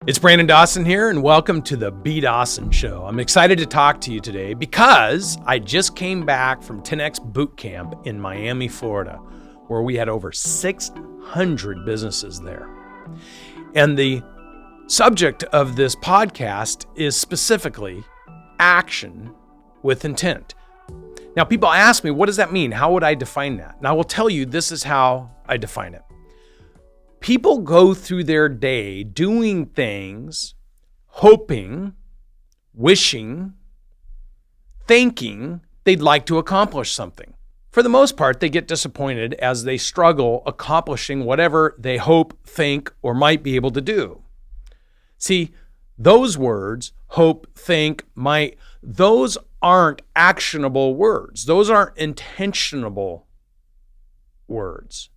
It's Brandon Dawson here, and welcome to the B. Dawson Show. I'm excited to talk to you today because I just came back from 10X Boot Camp in Miami, Florida, where we had over 600 businesses there. And the subject of this podcast is specifically action with intent. Now, people ask me, what does that mean? How would I define that? And I will tell you, this is how I define it. People go through their day doing things, hoping, wishing, thinking they'd like to accomplish something. For the most part, they get disappointed as they struggle accomplishing whatever they hope, think, or might be able to do. See, those words, hope, think, might, those aren't actionable words. Those aren't intentionable words.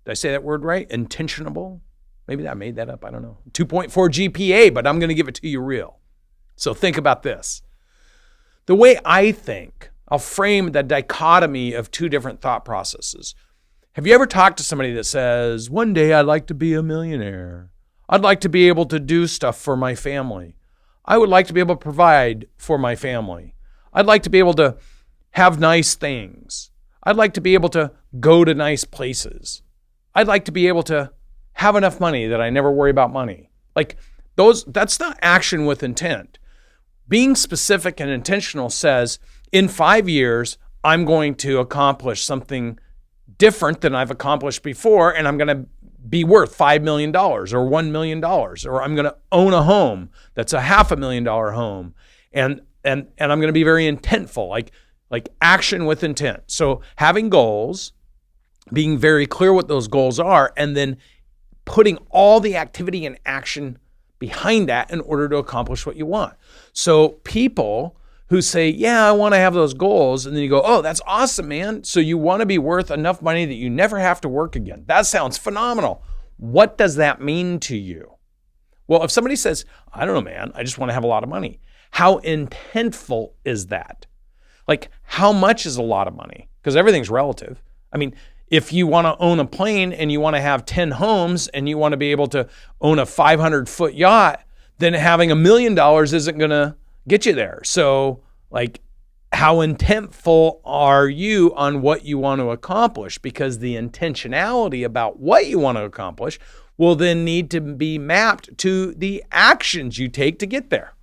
Did I say that word right? Intentionable? Maybe I made that up. I don't know. 2.4 GPA, but I'm going to give it to you real. So think about this. The way I think, I'll frame the dichotomy of two different thought processes. Have you ever talked to somebody that says, one day I'd like to be a millionaire. I'd like to be able to do stuff for my family. I would like to be able to provide for my family. I'd like to be able to have nice things. I'd like to be able to go to nice places. I'd like to be able to have enough money that I never worry about money. That's not action with intent. Being specific and intentional says, in 5 years, I'm going to accomplish something different than I've accomplished before, and I'm going to be worth $5 million or $1 million, or I'm going to own a home that's a $500,000 home, and I'm going to be very intentful, like action with intent. So having goals, being very clear what those goals are, and then putting all the activity and action behind that in order to accomplish what you want. So people who say, yeah, I want to have those goals, and then you go, oh, that's awesome, man. So you want to be worth enough money that you never have to work again. That sounds phenomenal. What does that mean to you? Well, if somebody says, I don't know, man, I just want to have a lot of money. How intentful is that? Like, how much is a lot of money? Because everything's relative. I mean, if you want to own a plane and you want to have 10 homes and you want to be able to own a 500-foot yacht, then having $1 million isn't going to get you there. So, how intentful are you on what you want to accomplish? Because the intentionality about what you want to accomplish will then need to be mapped to the actions you take to get there.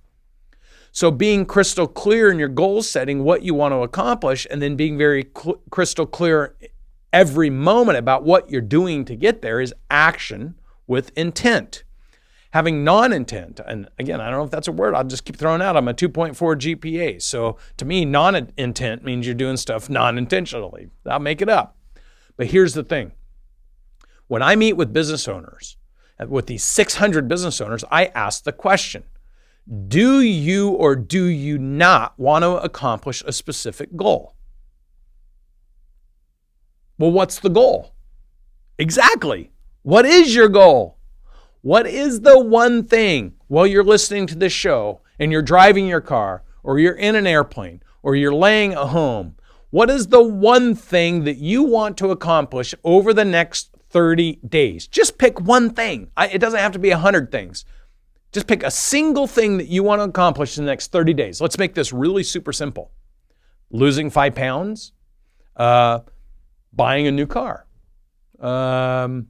So being crystal clear in your goal setting, what you want to accomplish, and then being very crystal clear every moment about what you're doing to get there is action with intent. Having non-intent, and again, I don't know if that's a word, I'll just keep throwing out. I'm a 2.4 GPA. So to me, non-intent means you're doing stuff non-intentionally. I'll make it up. But here's the thing. When I meet with business owners, with these 600 business owners, I ask the question, do you or do you not want to accomplish a specific goal? Well, what's the goal? Exactly. What is your goal? What is the one thing while you're listening to this show and you're driving your car or you're in an airplane or you're laying at home? What is the one thing that you want to accomplish over the next 30 days? Just pick one thing. It doesn't have to be 100 things. Just pick a single thing that you want to accomplish in the next 30 days. Let's make this really super simple. Losing 5 pounds, buying a new car, putting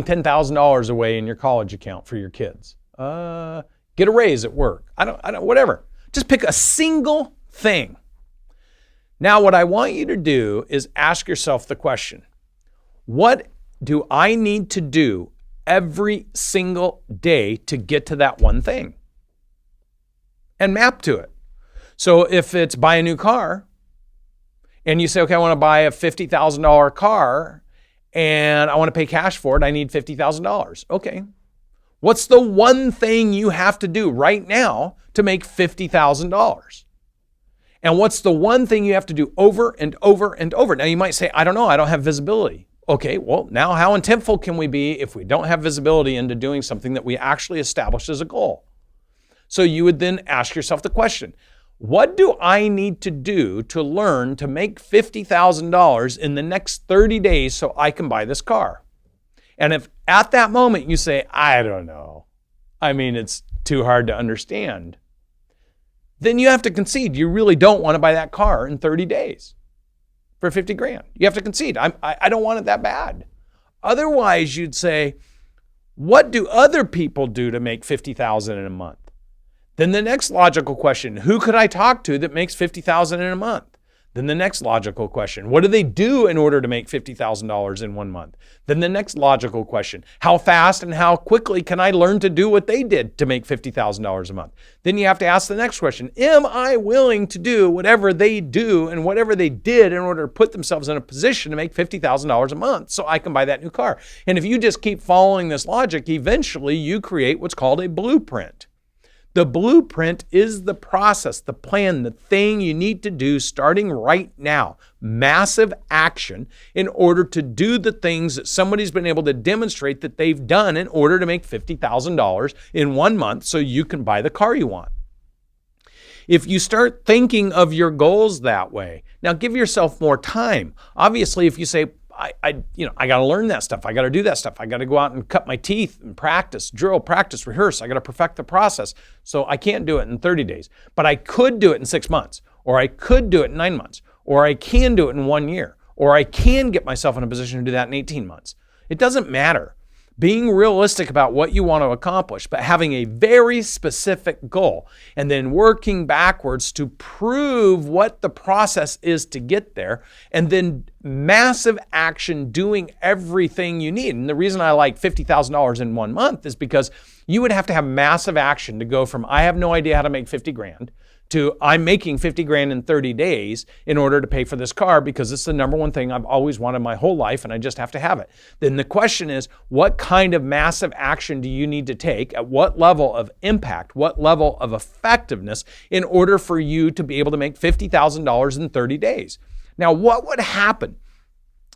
$10,000 away in your college account for your kids, get a raise at work. I don't, whatever. Just pick a single thing. Now, what I want you to do is ask yourself the question, what do I need to do every single day to get to that one thing? And map to it. So if it's buy a new car, and you say, okay, I want to buy a $50,000 car and I want to pay cash for it, I need $50,000. Okay. What's the one thing you have to do right now to make $50,000? And what's the one thing you have to do over and over and over? Now you might say, I don't know, I don't have visibility. Okay, well, now how intentful can we be if we don't have visibility into doing something that we actually established as a goal? So you would then ask yourself the question, what do I need to do to learn to make $50,000 in the next 30 days so I can buy this car? And if At that moment, you say, I don't know. I mean, it's too hard to understand. Then you have to concede you really don't want to buy that car in 30 days for 50 grand. You have to concede. I don't want it that bad. Otherwise, you'd say, what do other people do to make $50,000 in a month? Then the next logical question, who could I talk to that makes $50,000 in a month? Then the next logical question, what do they do in order to make $50,000 in 1 month? Then the next logical question, how fast and how quickly can I learn to do what they did to make $50,000 a month? Then you have to ask the next question, am I willing to do whatever they do and whatever they did in order to put themselves in a position to make $50,000 a month so I can buy that new car? And if you just keep following this logic, eventually you create what's called a blueprint. The blueprint is the process, the plan, the thing you need to do starting right now. Massive action in order to do the things that somebody's been able to demonstrate that they've done in order to make $50,000 in 1 month so you can buy the car you want. If you start thinking of your goals that way, now give yourself more time. Obviously, if you say, I got to learn that stuff. I got to do that stuff. I got to go out and cut my teeth and practice, drill, practice, rehearse. I got to perfect the process. So I can't do it in 30 days, but I could do it in 6 months, or I could do it in 9 months, or I can do it in 1 year, or I can get myself in a position to do that in 18 months. It doesn't matter. Being realistic about what you want to accomplish, but having a very specific goal and then working backwards to prove what the process is to get there, and then massive action doing everything you need. And the reason I like $50,000 in 1 month is because you would have to have massive action to go from I have no idea how to make 50 grand to I'm making 50 grand in 30 days in order to pay for this car because it's the number one thing I've always wanted my whole life and I just have to have it. Then the question is, what kind of massive action do you need to take at what level of impact, what level of effectiveness in order for you to be able to make $50,000 in 30 days? Now, what would happen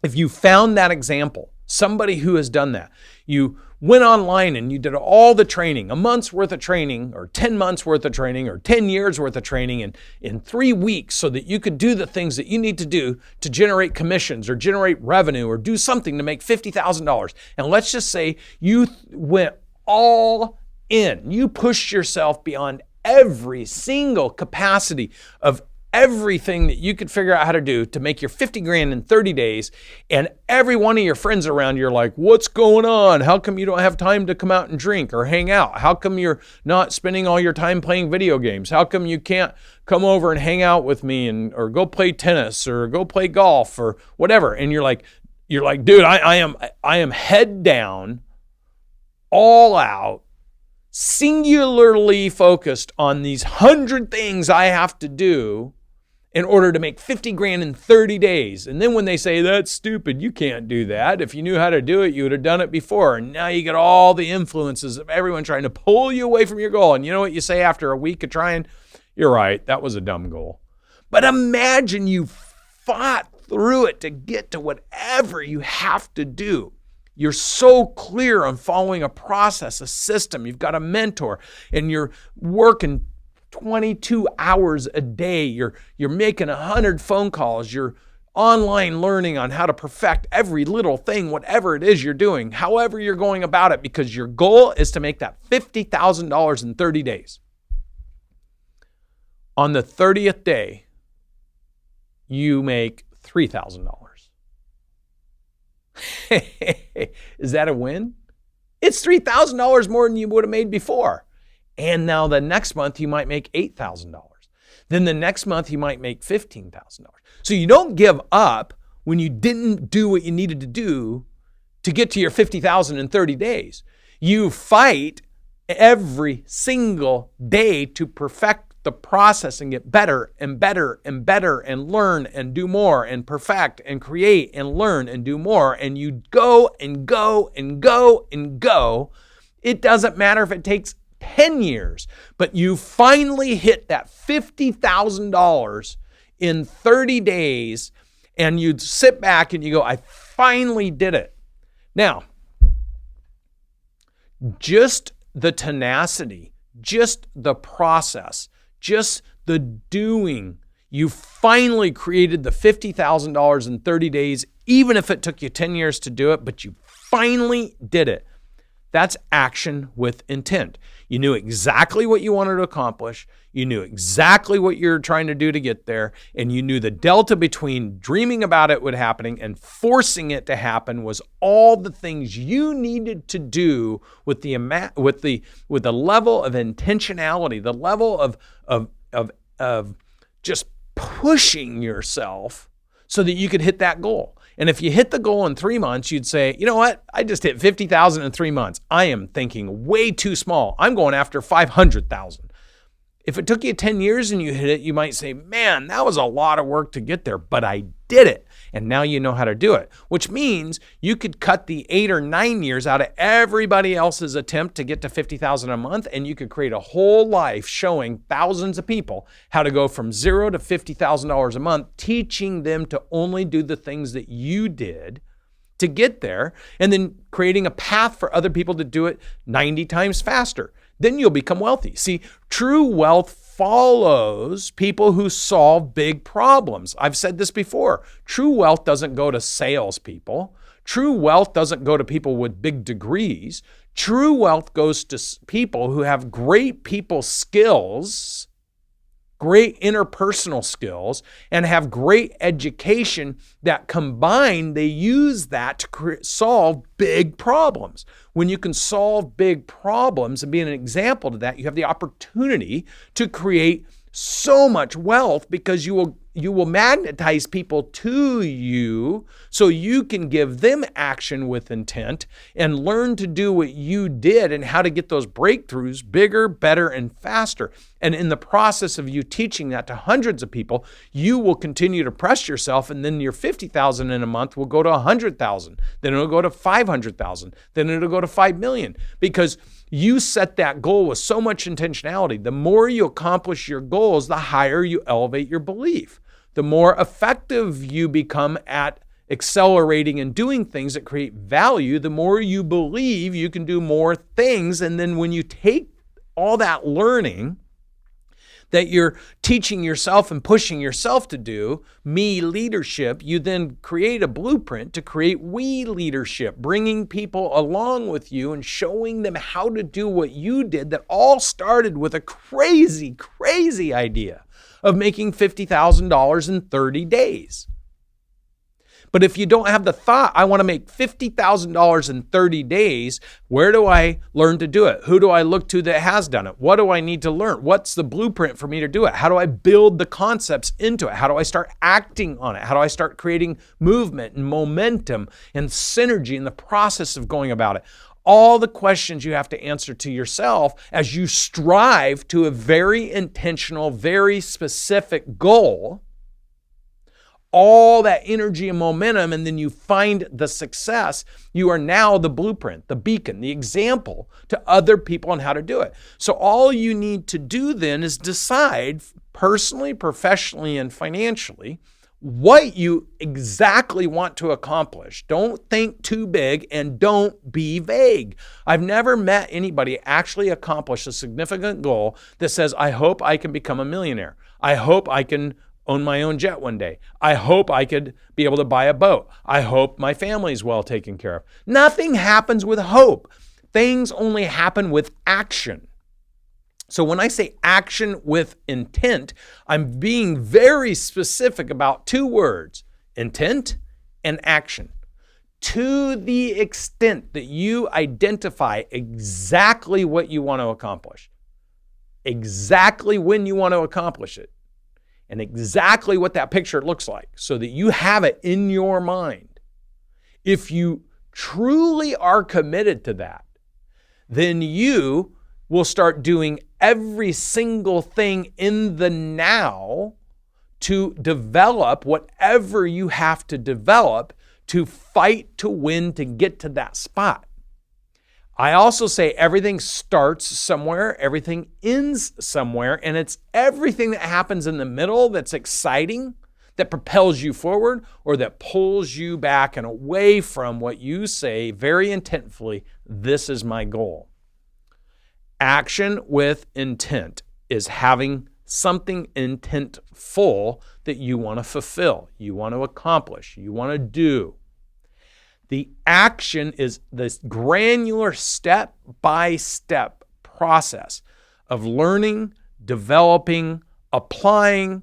if you found that example, somebody who has done that? You went online and you did all the training, a month's worth of training or 10 months worth of training or 10 years worth of training in 3 weeks so that you could do the things that you need to do to generate commissions or generate revenue or do something to make $50,000. And let's just say you went all in. You pushed yourself beyond every single capacity of everything that you could figure out how to do to make your 50 grand in 30 days. And every one of your friends around you are like, what's going on? How come you don't have time to come out and drink or hang out? How come you're not spending all your time playing video games? How come you can't come over and hang out with me or go play tennis or go play golf or whatever? And you're like, dude, I am head down, all out, singularly focused on these 100 things I have to do in order to make 50 grand in 30 days. And then when they say, that's stupid, you can't do that. If you knew how to do it, you would have done it before. And now you get all the influences of everyone trying to pull you away from your goal. And you know what you say after a week of trying? You're right, that was a dumb goal. But imagine you fought through it to get to whatever you have to do. You're so clear on following a process, a system. You've got a mentor and you're working 22 hours a day. You're making 100 phone calls. You're online learning on how to perfect every little thing, whatever it is you're doing, however you're going about it, because your goal is to make that $50,000 in 30 days. On the 30th day, you make $3,000. Is that a win? It's $3,000 more than you would have made before. And now the next month you might make $8,000. Then the next month you might make $15,000. So you don't give up when you didn't do what you needed to do to get to your $50,000 in 30 days. You fight every single day to perfect the process and get better and better and better and learn and do more and perfect and create and learn and do more. And you go and go and go and go. It doesn't matter if it takes 10 years, but you finally hit that $50,000 in 30 days and you sit back and you go, I finally did it. Now, just the tenacity, just the process, just the doing, you finally created the $50,000 in 30 days, even if it took you 10 years to do it, but you finally did it. That's action with intent. You knew exactly what you wanted to accomplish. You knew exactly what you're trying to do to get there. And you knew the delta between dreaming about it would happening and forcing it to happen was all the things you needed to do with the level of intentionality, the level of just pushing yourself so that you could hit that goal. And if you hit the goal in 3 months, you'd say, you know what? I just hit 50,000 in 3 months. I am thinking way too small. I'm going after 500,000. If it took you 10 years and you hit it, you might say, man, that was a lot of work to get there, but I did it. And now you know how to do it, which means you could cut the 8 or 9 years out of everybody else's attempt to get to 50,000 a month. And you could create a whole life showing thousands of people how to go from $0 to $50,000 a month, teaching them to only do the things that you did to get there, and then creating a path for other people to do it 90 times faster. Then you'll become wealthy. See, true wealth follows people who solve big problems. I've said this before. True wealth doesn't go to salespeople. True wealth doesn't go to people with big degrees. True wealth goes to people who have great people skills, great interpersonal skills, and have great education that combined, they use that to solve big problems. When you can solve big problems and be an example to that, you have the opportunity to create so much wealth because you will magnetize people to you so you can give them action with intent and learn to do what you did and how to get those breakthroughs bigger, better, and faster. And in the process of you teaching that to hundreds of people, you will continue to press yourself, and then your 50,000 in a month will go to 100,000. Then it'll go to 500,000. Then it'll go to 5 million because you set that goal with so much intentionality. The more you accomplish your goals, the higher you elevate your belief. The more effective you become at accelerating and doing things that create value, the more you believe you can do more things. And then when you take all that learning that you're teaching yourself and pushing yourself to do, me leadership, you then create a blueprint to create we leadership, bringing people along with you and showing them how to do what you did that all started with a crazy, crazy idea of making $50,000 in 30 days. But if you don't have the thought, I want to make $50,000 in 30 days, where do I learn to do it? Who do I look to that has done it? What do I need to learn? What's the blueprint for me to do it? How do I build the concepts into it? How do I start acting on it? How do I start creating movement and momentum and synergy in the process of going about it? All the questions you have to answer to yourself as you strive to a very intentional, very specific goal, all that energy and momentum, and then you find the success, you are now the blueprint, the beacon, the example to other people on how to do it. So all you need to do then is decide personally, professionally, and financially what you exactly want to accomplish. Don't think too big and don't be vague. I've never met anybody actually accomplish a significant goal that says, I hope I can become a millionaire. I hope I can own my own jet one day. I hope I could be able to buy a boat. I hope my family's well taken care of. Nothing happens with hope. Things only happen with action. So when I say action with intent, I'm being very specific about two words, intent and action. To the extent that you identify exactly what you want to accomplish, exactly when you want to accomplish it, and exactly what that picture looks like so that you have it in your mind. If you truly are committed to that, then you will start doing every single thing in the now to develop whatever you have to develop to fight to win to get to that spot. I also say everything starts somewhere, everything ends somewhere, and it's everything that happens in the middle that's exciting, that propels you forward, or that pulls you back and away from what you say very intentfully, this is my goal. Action with intent is having something intentful that you want to fulfill, you want to accomplish, you want to do. The action is this granular step-by-step process of learning, developing, applying,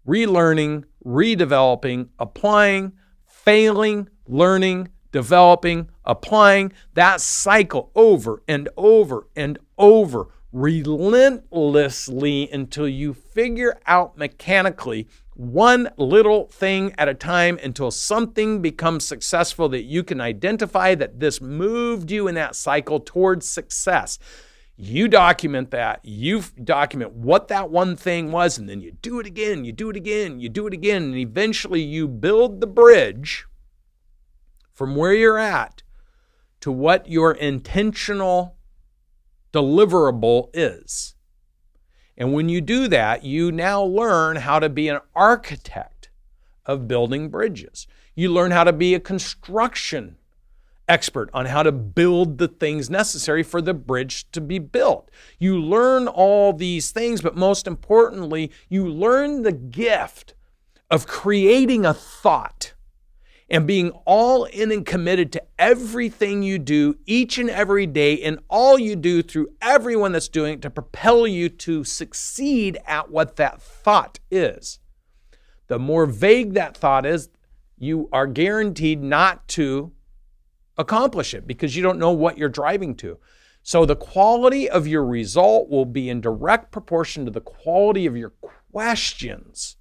relearning, redeveloping, applying, failing, learning, developing, applying, that cycle over and over and over, relentlessly, until you figure out mechanically one little thing at a time, until something becomes successful that you can identify that this moved you in that cycle towards success. You document that, you document what that one thing was, and then you do it again, you do it again, you do it again, and eventually you build the bridge from where you're at to what your intentional deliverable is. And when you do that, you now learn how to be an architect of building bridges. You learn how to be a construction expert on how to build the things necessary for the bridge to be built. You learn all these things, but most importantly, you learn the gift of creating a thought and being all in and committed to everything you do each and every day, and all you do through everyone that's doing it, to propel you to succeed at what that thought is. The more vague that thought is, you are guaranteed not to accomplish it because you don't know what you're driving to. So the quality of your result will be in direct proportion to the quality of your questions.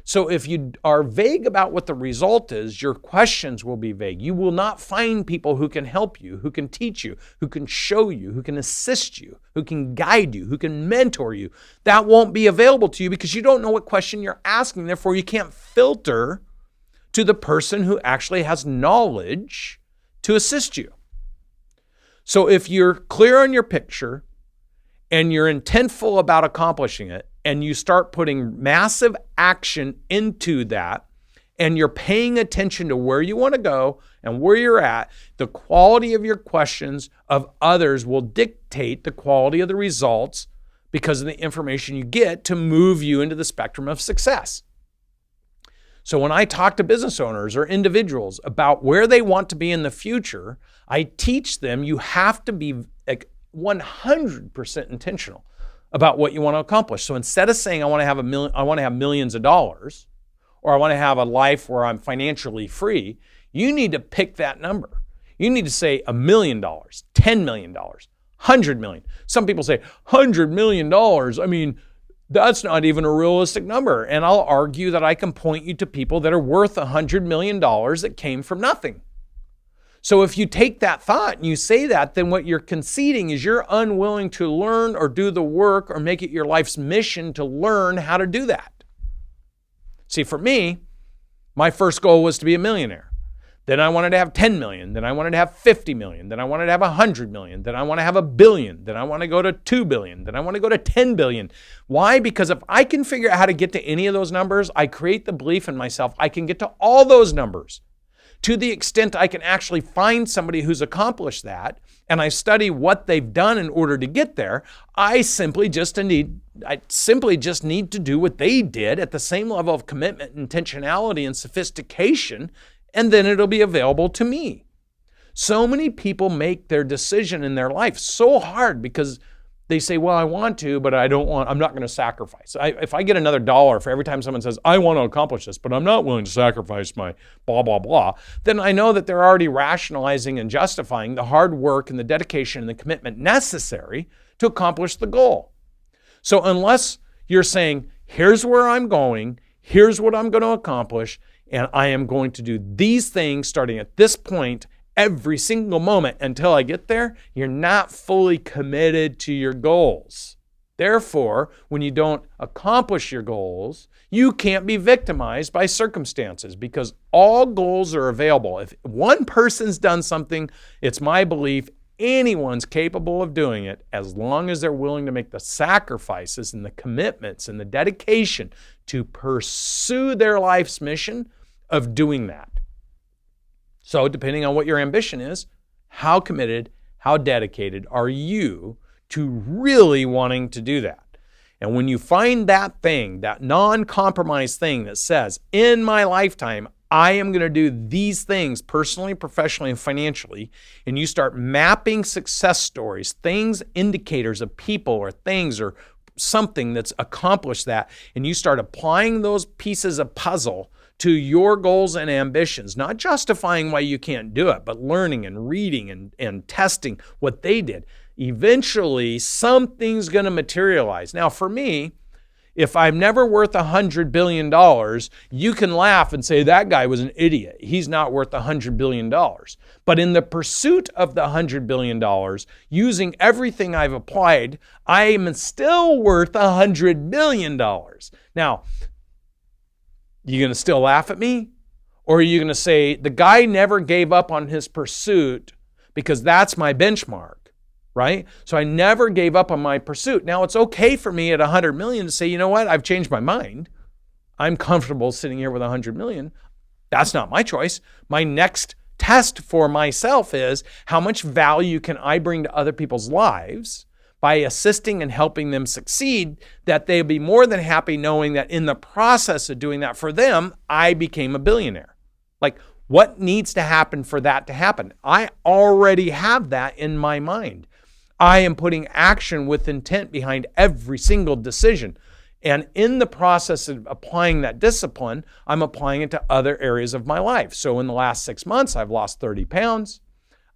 So if you are vague about what the result is, your questions will be vague. You will not find people who can help you, who can teach you, who can show you, who can assist you, who can guide you, who can mentor you. That won't be available to you because you don't know what question you're asking. Therefore, you can't filter to the person who actually has knowledge to assist you. So if you're clear on your picture and you're intentful about accomplishing it, and you start putting massive action into that, and you're paying attention to where you want to go and where you're at, the quality of your questions of others will dictate the quality of the results because of the information you get to move you into the spectrum of success. So when I talk to business owners or individuals about where they want to be in the future, I teach them you have to be 100% intentional about what you want to accomplish. So instead of saying I want to have millions of dollars, or I want to have a life where I'm financially free, you need to pick that number. You need to say $1 million, $10 million, $100 million. Some people say $100 million. I mean, that's not even a realistic number. And I'll argue that I can point you to people that are worth $100 million that came from nothing. So if you take that thought and you say that, then what you're conceding is you're unwilling to learn or do the work or make it your life's mission to learn how to do that. See, for me, my first goal was to be a millionaire. Then I wanted to have 10 million. Then I wanted to have 50 million. Then I wanted to have 100 million. Then I want to have 1 billion. Then I want to go to 2 billion. Then I want to go to 10 billion. Why? Because if I can figure out how to get to any of those numbers, I create the belief in myself I can get to all those numbers. To the extent I can actually find somebody who's accomplished that, and I study what they've done in order to get there, I simply just need to do what they did at the same level of commitment, intentionality, and sophistication, and then it'll be available to me. So many people make their decision in their life so hard because they say, well, I want to, but I'm not going to sacrifice. If I get another dollar for every time someone says, I want to accomplish this, but I'm not willing to sacrifice my blah, blah, blah, then I know that they're already rationalizing and justifying the hard work and the dedication and the commitment necessary to accomplish the goal. So unless you're saying, here's where I'm going, here's what I'm going to accomplish, and I am going to do these things starting at this point every single moment until I get there, you're not fully committed to your goals. Therefore, when you don't accomplish your goals, you can't be victimized by circumstances because all goals are available. If one person's done something, it's my belief anyone's capable of doing it as long as they're willing to make the sacrifices and the commitments and the dedication to pursue their life's mission of doing that. So depending on what your ambition is, how committed, how dedicated are you to really wanting to do that? And when you find that thing, that non-compromise thing that says, in my lifetime, I am going to do these things personally, professionally, and financially. And you start mapping success stories, things, indicators of people or things or something that's accomplished that. And you start applying those pieces of puzzle to your goals and ambitions, not justifying why you can't do it, but learning and reading and testing what they did. Eventually, something's going to materialize. Now, for me, if I'm never worth $100 billion, you can laugh and say, that guy was an idiot. He's not worth $100 billion. But in the pursuit of the $100 billion, using everything I've applied, I am still worth $100 million. Now, you going to still laugh at me? Or are you going to say, the guy never gave up on his pursuit because that's my benchmark? Right? So I never gave up on my pursuit. Now it's okay for me at 100 million to say, you know what? I've changed my mind. I'm comfortable sitting here with 100 million. That's not my choice. My next test for myself is how much value can I bring to other people's lives by assisting and helping them succeed, that they'll be more than happy knowing that in the process of doing that for them, I became a billionaire. Like, what needs to happen for that to happen? I already have that in my mind. I am putting action with intent behind every single decision. And in the process of applying that discipline, I'm applying it to other areas of my life. So in the last 6 months, I've lost 30 pounds.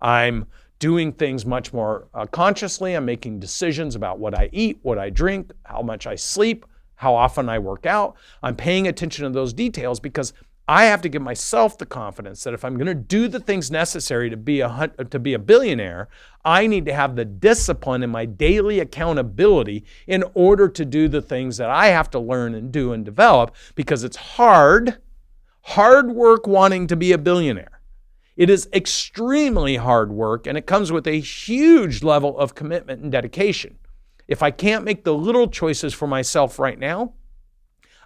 I'm doing things much more consciously. I'm making decisions about what I eat, what I drink, how much I sleep, how often I work out. I'm paying attention to those details because I have to give myself the confidence that if I'm going to do the things necessary to be a billionaire, I need to have the discipline in my daily accountability in order to do the things that I have to learn and do and develop, because it's hard work wanting to be a billionaire. It is extremely hard work, and it comes with a huge level of commitment and dedication. If I can't make the little choices for myself right now,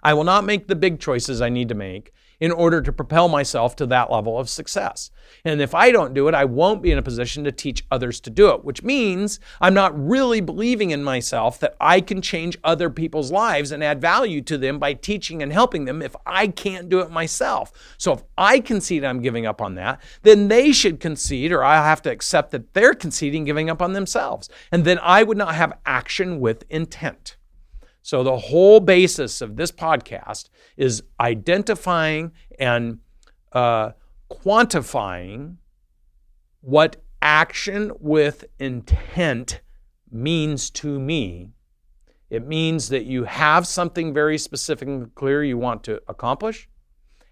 I will not make the big choices I need to make in order to propel myself to that level of success. And if I don't do it, I won't be in a position to teach others to do it, which means I'm not really believing in myself that I can change other people's lives and add value to them by teaching and helping them if I can't do it myself. So if I concede I'm giving up on that, then they should concede, or I'll have to accept that they're conceding, giving up on themselves. And then I would not have action with intent. So the whole basis of this podcast is identifying and quantifying what action with intent means to me. It means that you have something very specific and clear you want to accomplish,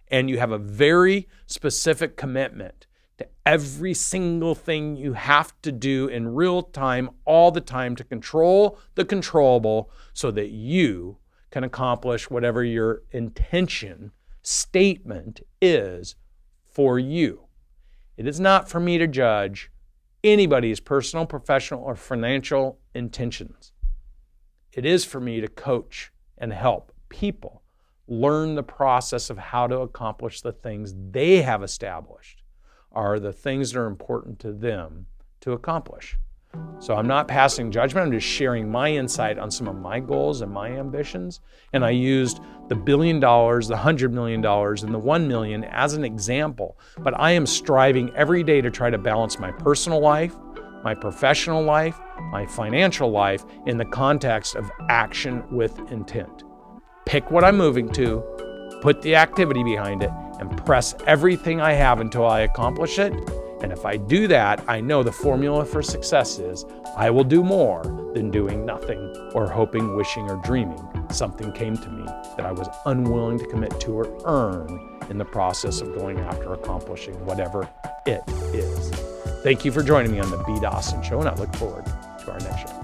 and you have a very specific commitment to every single thing you have to do in real time, all the time, to control the controllable so that you can accomplish whatever your intention statement is for you. It is not for me to judge anybody's personal, professional, or financial intentions. It is for me to coach and help people learn the process of how to accomplish the things they have established are the things that are important to them to accomplish. So I'm not passing judgment. I'm just sharing my insight on some of my goals and my ambitions. And I used the $1 billion, the $100 million, and the 1 million as an example. But I am striving every day to try to balance my personal life, my professional life, my financial life in the context of action with intent. Pick what I'm moving to, put the activity behind it, and press everything I have until I accomplish it. And if I do that, I know the formula for success is I will do more than doing nothing or hoping, wishing, or dreaming something came to me that I was unwilling to commit to or earn in the process of going after accomplishing whatever it is. Thank you for joining me on the B. Dawson Show, and I look forward to our next show.